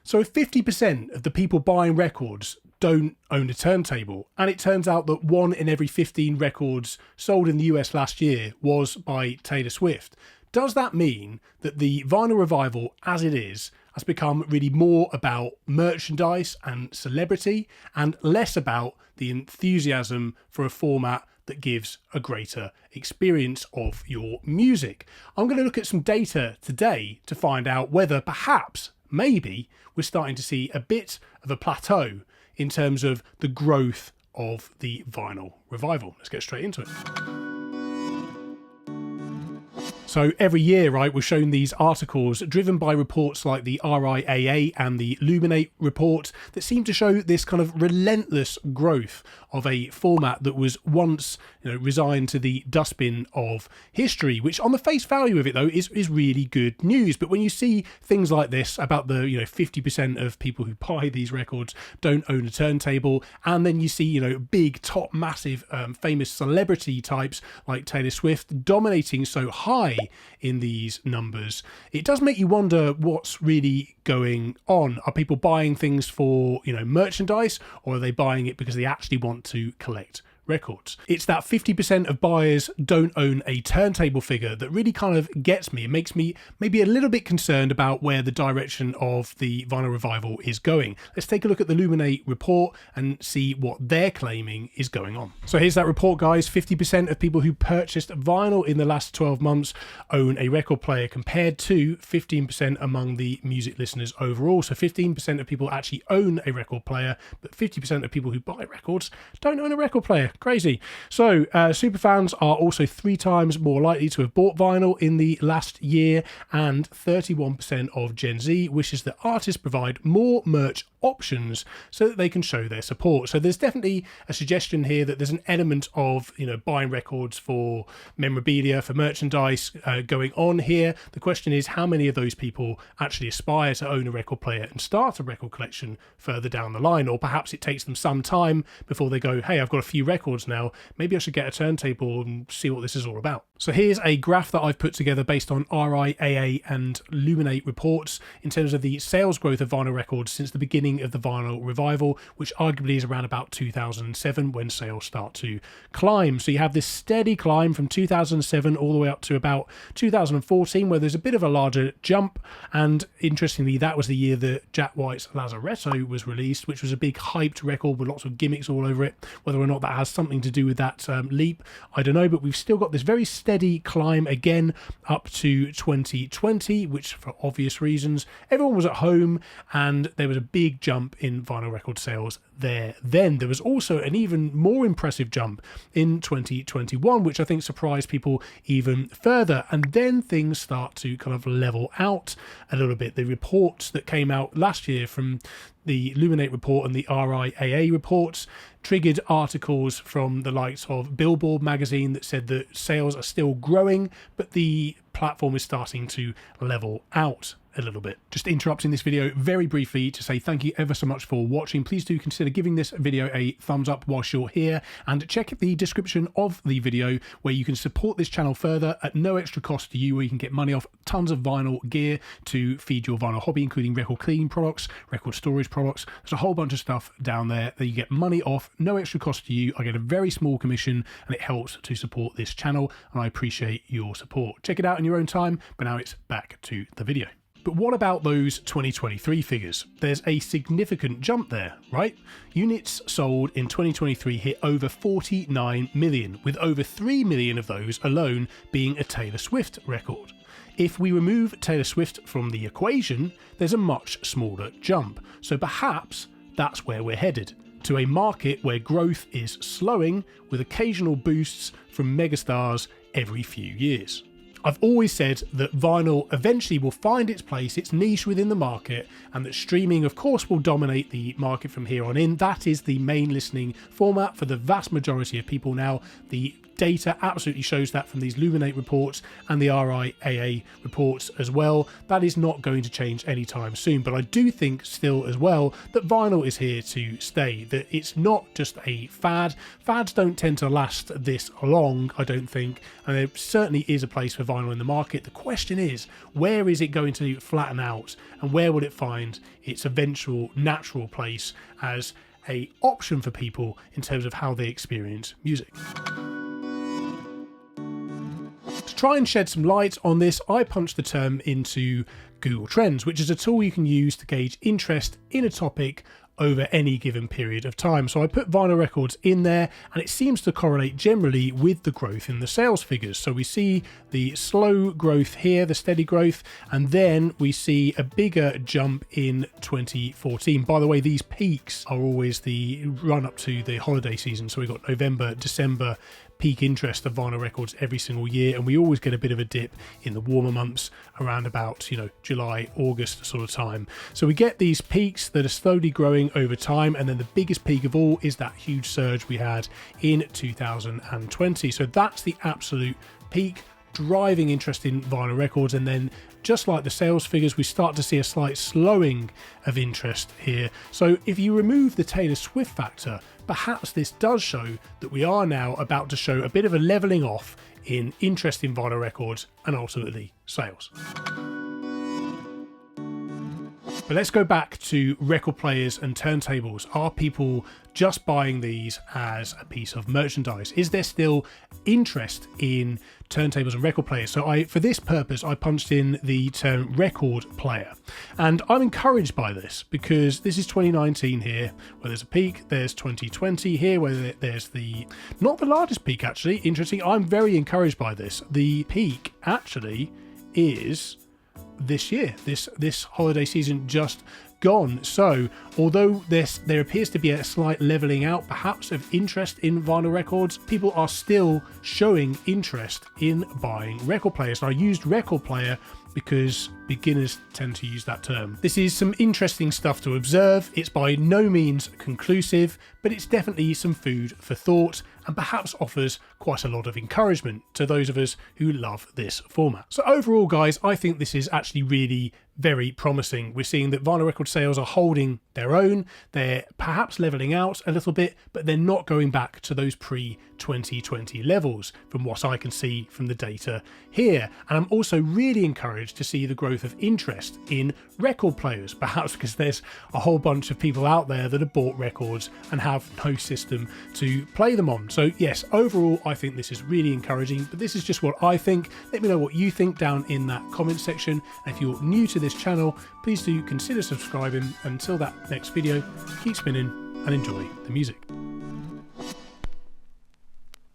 So if 50% of the people buying records don't own a turntable, and it turns out that 1 in every 15 records sold in the US last year was by Taylor Swift, does that mean that the vinyl revival as it is has become really more about merchandise and celebrity and less about the enthusiasm for a format that gives a greater experience of your music? I'm going to look at some data today to find out whether perhaps, maybe, we're starting to see a bit of a plateau in terms of the growth of the vinyl revival. Let's get straight into it. So every year, right, we're shown these articles driven by reports like the RIAA and the Luminate report that seem to show this kind of relentless growth of a format that was once, resigned to the dustbin of history, which on the face value of it, though, is really good news. But when you see things like this about the, 50% of people who buy these records don't own a turntable, and then you see, big, top, massive, famous celebrity types like Taylor Swift dominating so high in these numbers, it does make you wonder what's really going on. Are people buying things for, merchandise, or are they buying it because they actually want to collect records? It's that 50% of buyers don't own a turntable figure that really kind of gets me. It makes me maybe a little bit concerned about where the direction of the vinyl revival is going. Let's take a look at the Luminate report and see what they're claiming is going on. So here's that report, guys. 50% of people who purchased vinyl in the last 12 months own a record player, compared to 15% among the music listeners overall. So 15% of people actually own a record player, but 50% of people who buy records don't own a record player. Crazy. So superfans are also 3 times more likely to have bought vinyl in the last year, and 31% of Gen Z wishes that artists provide more merch options so that they can show their support. So there's definitely a suggestion here that there's an element of buying records for memorabilia, for merchandise going on here. The question is, how many of those people actually aspire to own a record player and start a record collection further down the line? Or perhaps it takes them some time before they go, hey, I've got a few records now, maybe I should get a turntable and see what this is all about. So here's a graph that I've put together based on RIAA and Luminate reports in terms of the sales growth of vinyl records since the beginning of the vinyl revival, which arguably is around about 2007 when sales start to climb. So you have this steady climb from 2007 all the way up to about 2014, where there's a bit of a larger jump. And interestingly, that was the year that Jack White's Lazaretto was released, which was a big hyped record with lots of gimmicks all over it. Whether or not that has something to do with that leap, I don't know, but we've still got this very steady climb again up to 2020, which for obvious reasons, everyone was at home and there was a big jump in vinyl record sales there. Then there was also an even more impressive jump in 2021, which I think surprised people even further. And then things start to kind of level out a little bit. The reports that came out last year from the Luminate report and the RIAA reports triggered articles from the likes of Billboard magazine that said that sales are still growing, but the platform is starting to level out a little bit. Just interrupting this video very briefly to say thank you ever so much for watching. Please do consider giving this video a thumbs up whilst you're here, and check the description of the video where you can support this channel further at no extra cost to you, where you can get money off tons of vinyl gear to feed your vinyl hobby, including record cleaning products, record storage products. There's a whole bunch of stuff down there that you get money off, no extra cost to you. I get a very small commission and it helps to support this channel, and I appreciate your support. Check it out in your own time, but now it's back to the video. But what about those 2023 figures? There's a significant jump there, right? Units sold in 2023 hit over 49 million, with over 3 million of those alone being a Taylor Swift record. If we remove Taylor Swift from the equation, there's a much smaller jump. So perhaps that's where we're headed, to a market where growth is slowing, with occasional boosts from megastars every few years. I've always said that vinyl eventually will find its place, its niche within the market, and that streaming, of course, will dominate the market from here on in. That is the main listening format for the vast majority of people now. The data absolutely shows that from these Luminate reports and the RIAA reports as well. That is not going to change anytime soon, but I do think still as well that vinyl is here to stay, that it's not just a fad. Fads don't tend to last this long, I don't think, and there certainly is a place for vinyl in the market. The question is, where is it going to flatten out, and where will it find its eventual natural place as a option for people in terms of how they experience music? To try and shed some light on this, I punched the term into Google Trends, which is a tool you can use to gauge interest in a topic over any given period of time. So I put vinyl records in there, and it seems to correlate generally with the growth in the sales figures. So we see the slow growth here, the steady growth, and then we see a bigger jump in 2014. By the way, these peaks are always the run up to the holiday season. So we've got November, December, peak interest of vinyl records every single year, and we always get a bit of a dip in the warmer months around about, July, August sort of time. So we get these peaks that are slowly growing over time, and then the biggest peak of all is that huge surge we had in 2020. So that's the absolute peak, driving interest in vinyl records, and then just like the sales figures, we start to see a slight slowing of interest here. So if you remove the Taylor Swift factor, perhaps this does show that we are now about to show a bit of a levelling off in interest in vinyl records and ultimately sales. But let's go back to record players and turntables. Are people just buying these as a piece of merchandise? Is there still interest in turntables and record players? So for this purpose, I punched in the term record player. And I'm encouraged by this because this is 2019 here, where there's a peak. There's 2020 here, where there's not the largest peak actually. Interesting. I'm very encouraged by this. The peak actually is this year, this holiday season just gone. So although there appears to be a slight leveling out perhaps of interest in vinyl records, people are still showing interest in buying record players. And I used record player because beginners tend to use that term. This is some interesting stuff to observe. It's by no means conclusive, but it's definitely some food for thought, and perhaps offers quite a lot of encouragement to those of us who love this format. So overall, guys, I think this is actually really very promising. We're seeing that vinyl record sales are holding their own. They're perhaps leveling out a little bit, but they're not going back to those pre-2020 levels from what I can see from the data here. And I'm also really encouraged to see the growth of interest in record players, perhaps because there's a whole bunch of people out there that have bought records and have no system to play them on. So yes, overall, I think this is really encouraging, but this is just what I think. Let me know what you think down in that comment section. And if you're new to this channel, please do consider subscribing. Until that next video, keep spinning and enjoy the music.